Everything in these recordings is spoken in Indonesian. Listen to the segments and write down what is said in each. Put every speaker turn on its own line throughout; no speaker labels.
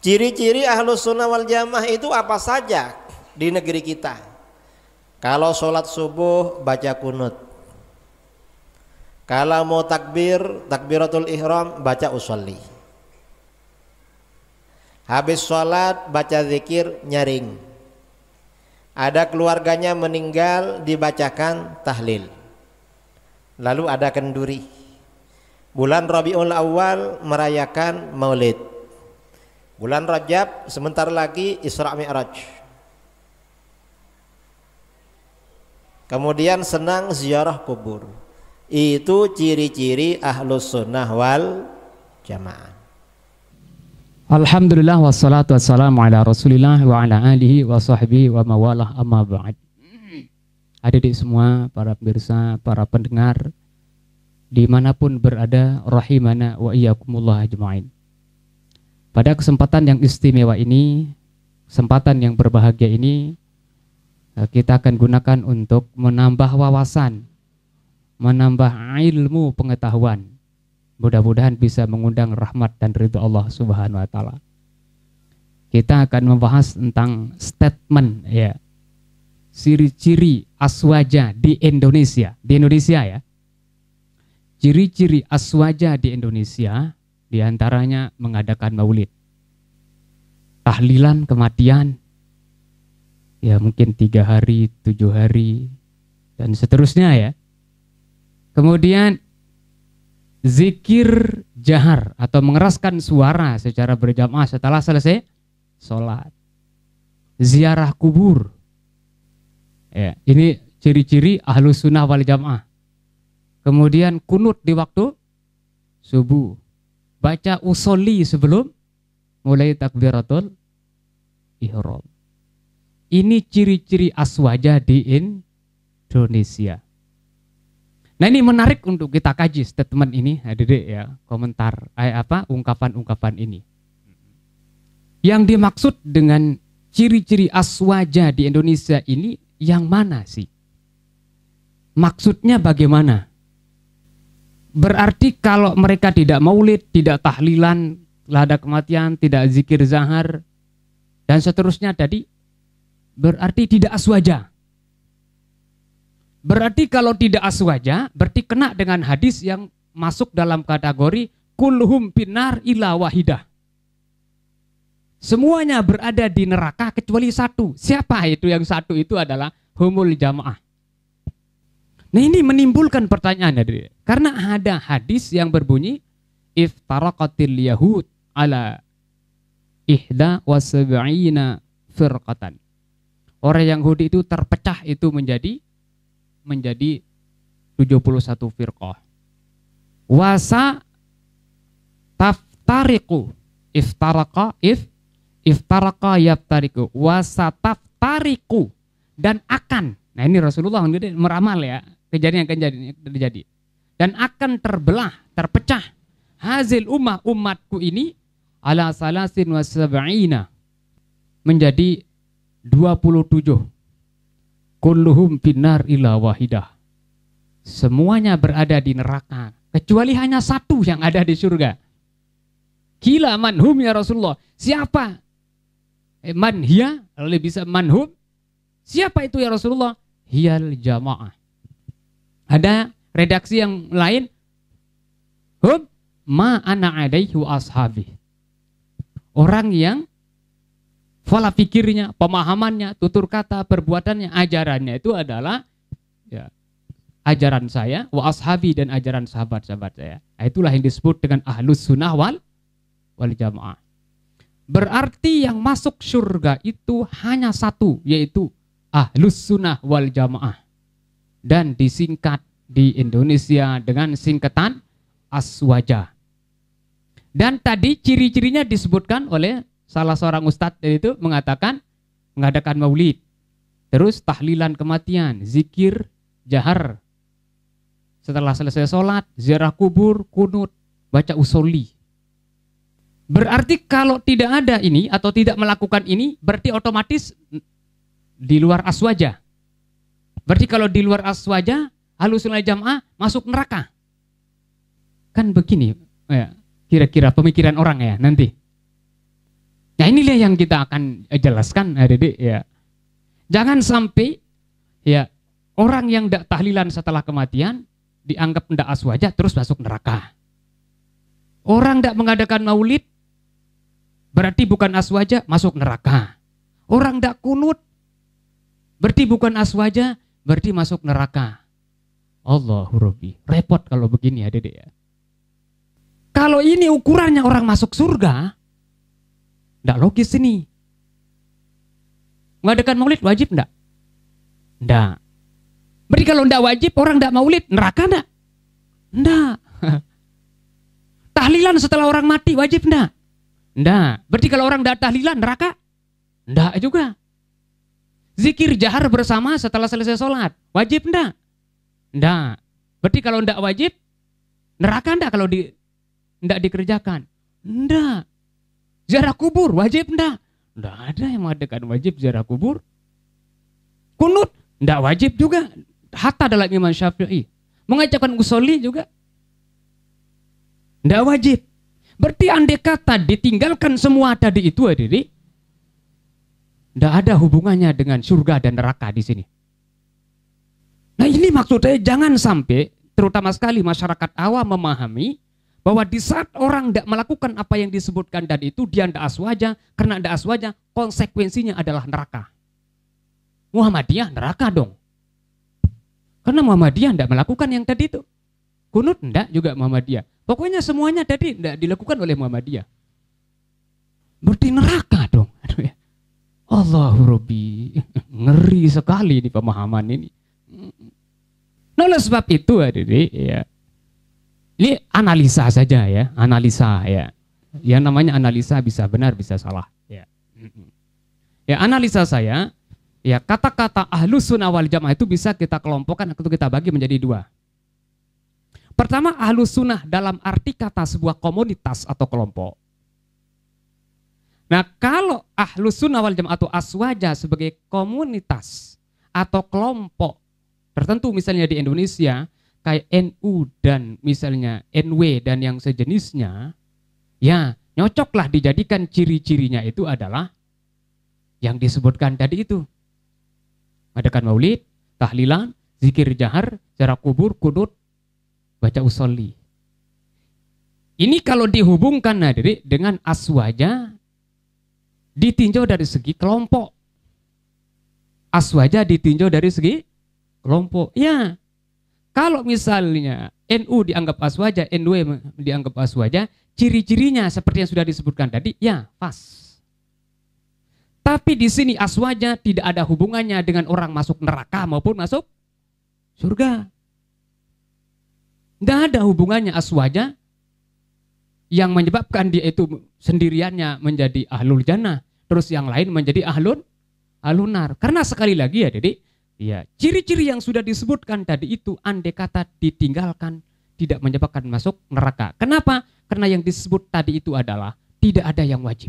Ciri-ciri Ahlus Sunnah wal Jamaah itu apa saja di negeri kita? Kalau sholat subuh baca kunut, kalau mau takbiratul ihram baca usolli, habis sholat baca zikir nyaring, ada keluarganya meninggal dibacakan tahlil, lalu ada kenduri. Bulan Rabiul Awal merayakan maulid, bulan Rajab sebentar lagi Isra Mi'raj, kemudian senang ziarah kubur. Itu ciri-ciri Ahlus Sunnah wal Jamaah.
Alhamdulillah wassalatu wassalamu ala Rasulillah wa ala alihi wa sahbihi wa mawalah amma ba'd. Adik-adik semua, para pemirsa, para pendengar dimanapun berada, rahimana wa iyyakumullah ajma'in. Pada kesempatan yang istimewa ini, kesempatan yang berbahagia ini, kita akan gunakan untuk menambah wawasan, menambah ilmu pengetahuan. Mudah-mudahan bisa mengundang rahmat dan ridho Allah Subhanahu wa taala. Kita akan membahas tentang statement ya. Ciri-ciri aswaja di Indonesia. Di Indonesia ya. Ciri-ciri aswaja di Indonesia diantaranya mengadakan maulid, tahlilan kematian, ya mungkin 3 hari, 7 hari, dan seterusnya ya. Kemudian zikir jahar atau mengeraskan suara secara berjamaah setelah selesai sholat. Ziarah kubur. Ya, ini ciri-ciri Ahlus Sunnah wal Jamaah. Kemudian kunut di waktu subuh. Baca usolli sebelum mulai takbiratul ihram. Ini ciri-ciri aswaja di Indonesia. Nah, ini menarik untuk kita kaji statement ini, adik-adik ya, komentar ungkapan-ungkapan ini. Yang dimaksud dengan ciri-ciri aswaja di Indonesia ini yang mana sih? Maksudnya bagaimana? Berarti kalau mereka tidak maulid, tidak tahlilan, lada kematian, tidak zikir zahar, dan seterusnya tadi, berarti tidak aswaja. Berarti kalau tidak aswaja, berarti kena dengan hadis yang masuk dalam kategori kulluhum finnar illa wahidah. Semuanya berada di neraka kecuali satu. Siapa itu? Yang satu itu adalah humul jamaah. Nah, ini menimbulkan pertanyaan, karena ada hadis yang berbunyi iftaraqatil yahud ala ihda wa sab'ina firqatan. Orang Yahudi itu terpecah itu menjadi 71 firqah. Wasa taftariqu iftaraqa yaftariqu wasa taftariqu, dan akan. Nah, ini Rasulullah meramal ya kejadian yang terjadi. Dan akan terbelah, terpecah hazil umatku ini ala salasin wa sab'ina menjadi 27. Kulluhum finnar illa wahidah. Semuanya berada di neraka kecuali hanya satu yang ada di surga. Kila manhum ya Rasulullah. Siapa? Man hiya? Lalu bisa manhum? Siapa itu ya Rasulullah? Hiyal jamaah. Ada redaksi yang lain. Hum ma ana alaihi wa ashabi. Orang yang pola pikirnya, pemahamannya, tutur kata, perbuatannya, ajarannya itu adalah ya, ajaran saya, wa ashabi, dan ajaran sahabat-sahabat saya. Nah, itulah yang disebut dengan Ahlus Sunnah wal Jamaah. Berarti yang masuk surga itu hanya satu, yaitu Ahlus Sunnah wal Jamaah. Dan disingkat di Indonesia dengan singkatan aswaja. Dan tadi ciri-cirinya disebutkan oleh salah seorang ustadz itu mengatakan mengadakan maulid, terus tahlilan kematian, zikir jahar, setelah selesai sholat, ziarah kubur, kunut, baca usolli. Berarti kalau tidak ada ini atau tidak melakukan ini, berarti otomatis di luar aswaja. Berarti kalau di luar aswaja, Ahlus Sunnah Jamaah masuk neraka. Kan begini ya, kira-kira pemikiran orang ya nanti. Nah inilah yang kita akan jelaskan adik-adik ya. Jangan sampai ya orang yang tidak tahlilan setelah kematian dianggap tidak aswaja terus masuk neraka. Orang tidak mengadakan maulid berarti bukan aswaja masuk neraka. Orang tidak kunut berarti bukan aswaja berarti masuk neraka. Allahu Rabbi. Repot kalau begini adik-adik ya. Kalau ini ukurannya orang masuk surga, tidak logis ini. Mengadakan maulid wajib enggak? Enggak. Berarti kalau enggak wajib orang enggak maulid, neraka enggak? Enggak. Tahlilan setelah orang mati wajib enggak? Enggak. Berarti kalau orang enggak tahlilan, neraka? Enggak juga. Zikir jahar bersama setelah selesai sholat, wajib enggak? Enggak. Berarti kalau enggak wajib, neraka enggak kalau enggak dikerjakan? Enggak. Ziarah kubur wajib enggak? Enggak ada yang mengadakan wajib ziarah kubur. Kunut enggak wajib juga. Hatta dalam Imam Syafi'i. Mengajarkan usolli juga enggak wajib. Berarti andai kata ditinggalkan semua tadi itu adik, enggak ada hubungannya dengan surga dan neraka di sini. Nah ini maksudnya jangan sampai terutama sekali masyarakat awam memahami bahwa di saat orang tidak melakukan apa yang disebutkan tadi itu, dia tidak aswaja, karena tidak aswaja, konsekuensinya adalah neraka. Muhammadiyah neraka dong. Karena Muhammadiyah tidak melakukan yang tadi itu. Kunut tidak juga Muhammadiyah. Pokoknya semuanya tadi tidak dilakukan oleh Muhammadiyah. Berarti neraka dong. Aduh ya. Allahu Rabbi. Ngeri sekali di pemahaman ini. Nah oleh sebab itu adik-adik ya. Ini analisa saja ya, analisa ya. Yang namanya analisa bisa benar bisa salah ya. Ya analisa saya ya kata-kata ahlus sunnah wal jamaah itu bisa kita kelompokkan atau kita bagi menjadi dua. Pertama ahlus sunnah dalam arti kata sebuah komunitas atau kelompok. Nah kalau ahlus sunnah wal jamaah atau aswaja sebagai komunitas atau kelompok tertentu misalnya di Indonesia kayak NU dan misalnya NW dan yang sejenisnya, ya nyocoklah dijadikan ciri-cirinya itu adalah yang disebutkan tadi itu. Adakan maulid, tahlilan, zikir jahar, ziarah kubur, kunut, baca usolli. Ini kalau dihubungkan hadirin dengan aswaja ditinjau dari segi kelompok. Aswaja ditinjau dari segi kelompok. Ya. Kalau misalnya NU dianggap aswaja, NW dianggap aswaja, ciri-cirinya seperti yang sudah disebutkan tadi, ya pas. Tapi di sini aswaja tidak ada hubungannya dengan orang masuk neraka maupun masuk surga. Tidak ada hubungannya aswaja yang menyebabkan dia itu sendiriannya menjadi ahlul jannah, terus yang lain menjadi ahlun nar. Karena sekali lagi ya Dede, ya, ciri-ciri yang sudah disebutkan tadi itu andai kata ditinggalkan tidak menyebabkan masuk neraka. Kenapa? Karena yang disebut tadi itu adalah tidak ada yang wajib.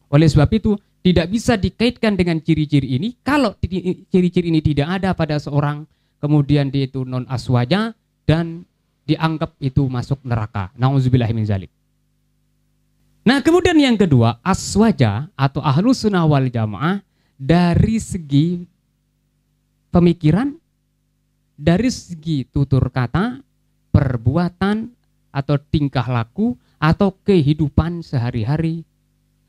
Oleh sebab itu tidak bisa dikaitkan dengan ciri-ciri ini. Kalau ciri-ciri ini tidak ada pada seorang, kemudian dia itu non aswaja dan dianggap itu masuk neraka. Nauzubillahi min zalik. Nah kemudian yang kedua, aswaja atau ahlus sunnah wal jamaah dari segi pemikiran, dari segi tutur kata, perbuatan, atau tingkah laku, atau kehidupan sehari-hari,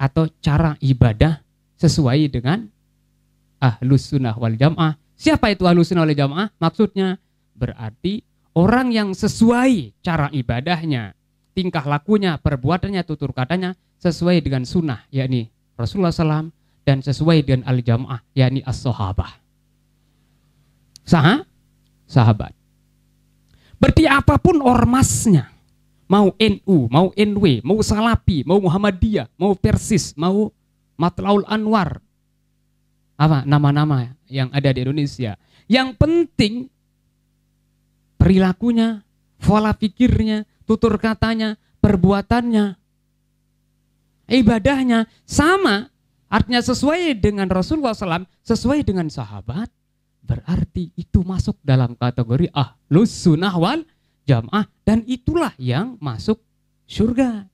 atau cara ibadah sesuai dengan ahlus sunnah wal jamaah. Siapa itu ahlus sunnah wal jamaah? Maksudnya berarti orang yang sesuai cara ibadahnya, tingkah lakunya, perbuatannya, tutur katanya sesuai dengan sunnah, yakni Rasulullah SAW, dan sesuai dengan al-jamaah, yakni as-sahabah. Sahabat. Berarti apapun ormasnya, mau NU, mau NW, mau Salafi, mau Muhammadiyah, mau Persis, mau Matlaul Anwar, apa nama-nama yang ada di Indonesia. Yang penting perilakunya, pola pikirnya, tutur katanya, perbuatannya, ibadahnya sama. Artinya sesuai dengan Rasulullah SAW, sesuai dengan sahabat, berarti itu masuk dalam kategori ahlus sunnah wal jamaah, dan itulah yang masuk surga.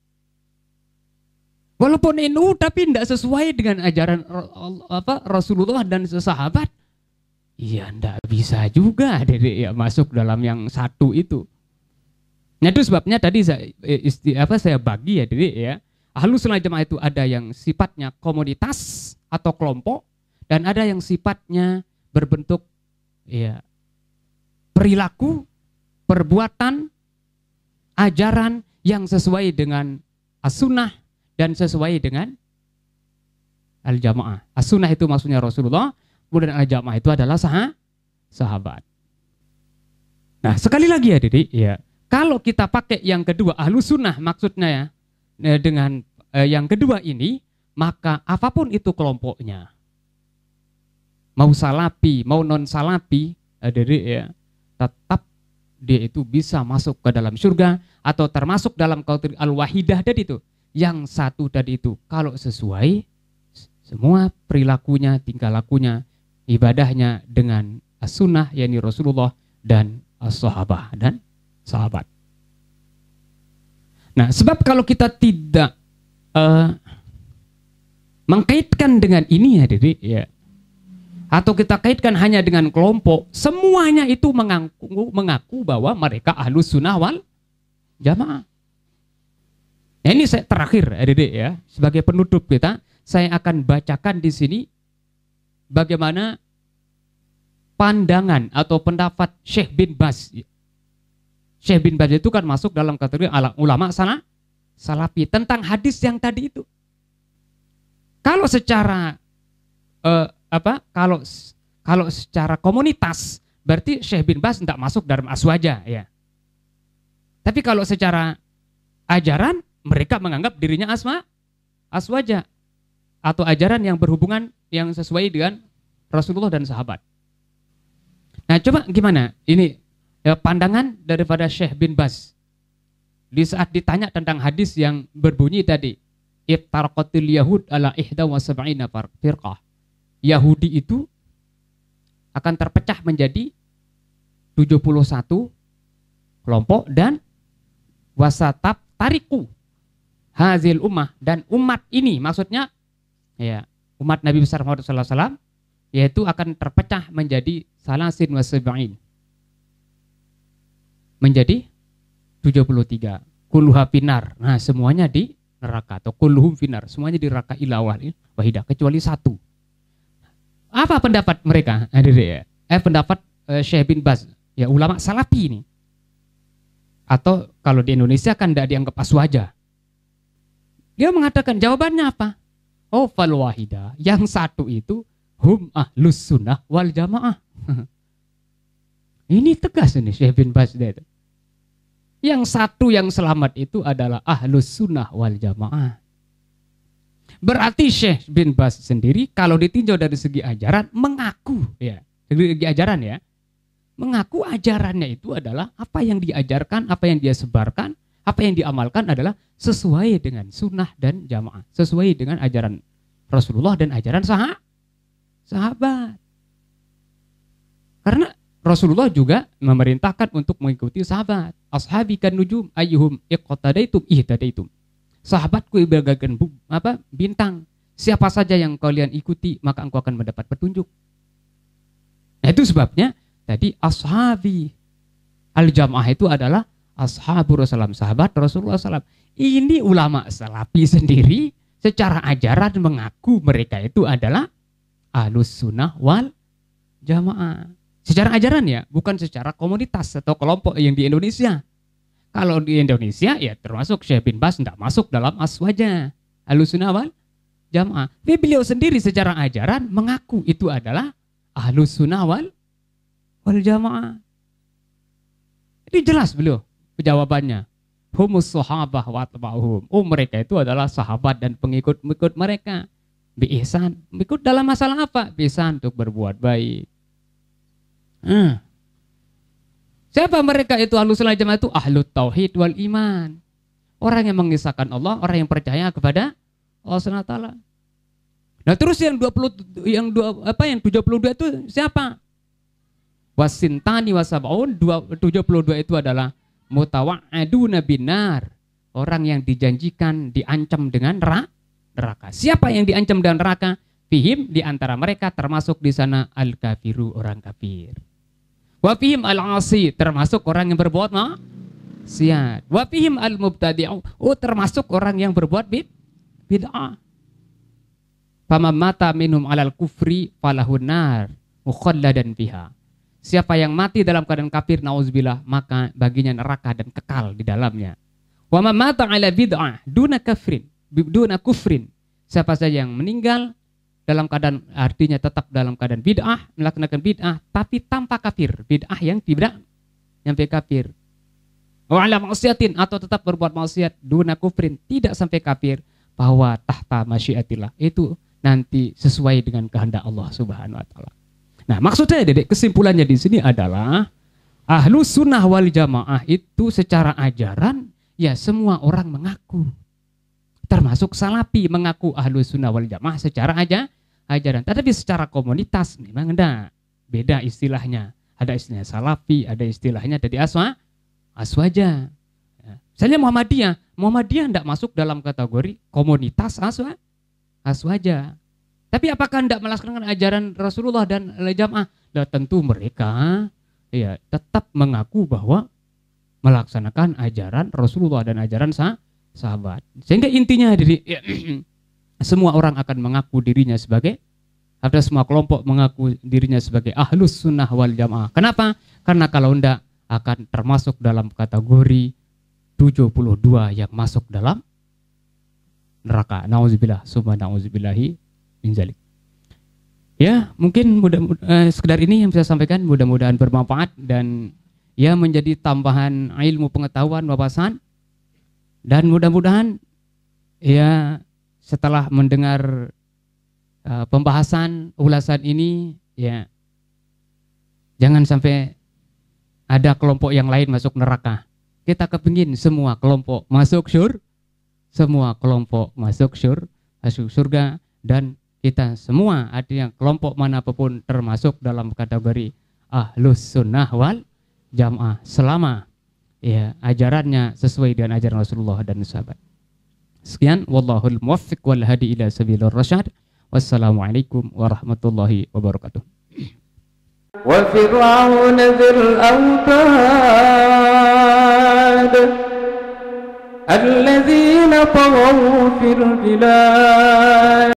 Walaupun NU tapi tidak sesuai dengan ajaran Rasulullah dan sahabat, iya tidak bisa juga ya masuk dalam yang satu itu. Nah itu sebabnya tadi saya bagi ya ya. Ahlus sunnah jamaah itu ada yang sifatnya komunitas atau kelompok dan ada yang sifatnya berbentuk ya perilaku, perbuatan, ajaran yang sesuai dengan as-sunnah dan sesuai dengan al-jamaah. As-sunnah itu maksudnya Rasulullah, kemudian al-jamaah itu adalah sahabat. Nah, sekali lagi ya Didi, ya. Kalau kita pakai yang kedua, ahlus sunnah maksudnya ya, dengan yang kedua ini, maka apapun itu kelompoknya, mau salafi, mau non salafi, Didi ya, tetap dia itu bisa masuk ke dalam surga atau termasuk dalam kategori al-wahidah tadi itu. Yang satu tadi itu kalau sesuai semua perilakunya, tingkah lakunya, ibadahnya dengan as-sunnah yakni Rasulullah dan as-sahabah dan sahabat. Nah, sebab kalau kita tidak mengkaitkan dengan ini ya Didi ya, atau kita kaitkan hanya dengan kelompok, semuanya itu mengaku bahwa mereka ahlus sunnah wal jamaah. Nah, ini saya terakhir Adik ya, sebagai penutup kita, saya akan bacakan di sini bagaimana pandangan atau pendapat Syekh bin Baz. Syekh bin Baz itu kan masuk dalam kategori ulama salafi tentang hadis yang tadi itu. Kalau secara kalau secara komunitas berarti Syekh bin Baz tidak masuk dalam aswaja ya. Tapi kalau secara ajaran mereka menganggap dirinya aswaja atau ajaran yang berhubungan yang sesuai dengan Rasulullah dan sahabat. Nah, coba gimana ini ya, pandangan daripada Syekh bin Baz di saat ditanya tentang hadis yang berbunyi tadi, iftaraqatil yahud ala 71 firqah. Yahudi itu akan terpecah menjadi 71 kelompok dan wasataf tariku hazil ummah, dan umat ini maksudnya ya umat Nabi besar Muhammad SAW yaitu akan terpecah menjadi salasin wasab'in, menjadi 73 kulluha finar. Nah, semuanya di neraka atau kulluhum finar, semuanya di neraka ila wahidah kecuali satu. Apa pendapat mereka? Pendapat Syekh bin Baz, ya ulama salafi ini. Atau kalau di Indonesia kan tidak dianggap aswaja. Dia mengatakan jawabannya apa? Oh, fal wahidah, yang satu itu hum ahlus sunnah wal jamaah. Ini tegas ini Syekh bin Baz itu. Yang satu yang selamat itu adalah ahlus sunnah wal jamaah. Berarti Syekh bin Baz sendiri kalau ditinjau dari segi ajaran mengaku ya, dari segi ajaran ya, mengaku ajarannya itu adalah apa yang diajarkan, apa yang dia sebarkan, apa yang diamalkan adalah sesuai dengan sunnah dan jamaah, sesuai dengan ajaran Rasulullah dan ajaran sahabat. Karena Rasulullah juga memerintahkan untuk mengikuti sahabat. Ashabi kan nujum ayyuhum iqtadaitum ihtadaitum. Sahabatku bagaikan bintang. Siapa saja yang kalian ikuti maka engkau akan mendapat petunjuk. Nah, itu sebabnya tadi ashabi al-jamaah itu adalah ashabur Rasulullah, sahabat Rasulullah SAW. Ini ulama salafi sendiri secara ajaran mengaku mereka itu adalah ahlus sunnah wal jamaah. Secara ajaran ya, bukan secara komunitas atau kelompok yang di Indonesia. Kalau di Indonesia ya termasuk Syekh bin Baz tidak masuk dalam aswaja ahlus sunnah wal jamaah. Tapi beliau sendiri secara ajaran mengaku itu adalah ahlus sunnah wal jamaah. Ini jelas beliau jawabannya. Humus sahabah wa atba'uhum. Oh, mereka itu adalah sahabat dan pengikut-pengikut mereka. Bi ihsan. Ikut dalam masalah apa? Bi ihsan, untuk berbuat baik. Siapa mereka itu ahlus sunnah jamaah itu? Ahlut tauhid wal iman. Orang yang mengisahkan Allah, orang yang percaya kepada Allah Subhanahu wa taala. Nah, terus yang 72 itu siapa? Wasintani wasab'un, 72 itu adalah mutawa'aduna binar, orang yang dijanjikan diancam dengan neraka. Siapa yang diancam dengan neraka? Fihim, di antara mereka termasuk di sana al-kafiru, orang kafir. Wa fihim al-asi, termasuk orang yang berbuat maksiat. Wa fihim al-mubtadi'u, termasuk orang yang berbuat bid'ah. Faman mata minhum alal kufri falahun nar mukhalladan fiha. Siapa yang mati dalam keadaan kafir, nauzubillah, maka baginya neraka dan kekal di dalamnya. Wa man mata ala bid'ah duna kufrin. Siapa saja yang meninggal dalam keadaan, artinya tetap dalam keadaan bid'ah, melaksanakan bid'ah tapi tanpa kafir, bid'ah yang tidak sampai kafir. Wa ala maksiatin, atau tetap berbuat maksiat duna kufrin, tidak sampai kafir, bahwa tahta masyiatillah, itu nanti sesuai dengan kehendak Allah Subhanahu wa taala. Nah, maksudnya Dedek, kesimpulannya di sini adalah Ahlus Sunnah wal Jamaah itu secara ajaran ya semua orang mengaku. Termasuk Salafi mengaku Ahlus Sunnah wal Jamaah secara ajaran. Tetapi secara komunitas memang enggak. Beda istilahnya. Ada istilahnya Salafi, ada istilahnya dari Aswaja. Misalnya Muhammadiyah enggak masuk dalam kategori komunitas Aswaja. Tapi apakah tidak melaksanakan ajaran Rasulullah dan Jamaah? Nah, tentu mereka ya tetap mengaku bahwa melaksanakan ajaran Rasulullah dan ajaran sahabat. Sehingga intinya semua orang akan mengaku dirinya sebagai, ada semua kelompok mengaku dirinya sebagai Ahlus Sunnah wal Jamaah. Kenapa? Karena kalau tidak akan termasuk dalam kategori 72 yang masuk dalam neraka. Nauzubillah, summa nauzubillahi min zalik. Ya, mungkin sekedar ini yang bisa sampaikan, mudah-mudahan bermanfaat dan ya menjadi tambahan ilmu pengetahuan, wawasan, dan mudah-mudahan ya setelah mendengar pembahasan ulasan ini ya jangan sampai ada kelompok yang lain masuk neraka. Kita kepingin semua kelompok masuk surga, dan kita semua, artinya kelompok manapun termasuk dalam kategori Ahlus Sunnah wal Jamaah selama ya ajarannya sesuai dengan ajaran Rasulullah dan sahabat. Sekian, wallahul muwaffiq wal hadi ila sabilir rasyad. Wassalamualaikum warahmatullahi wabarakatuh.
Wa fir'aun dzil autad alladzina taghaw fil bilad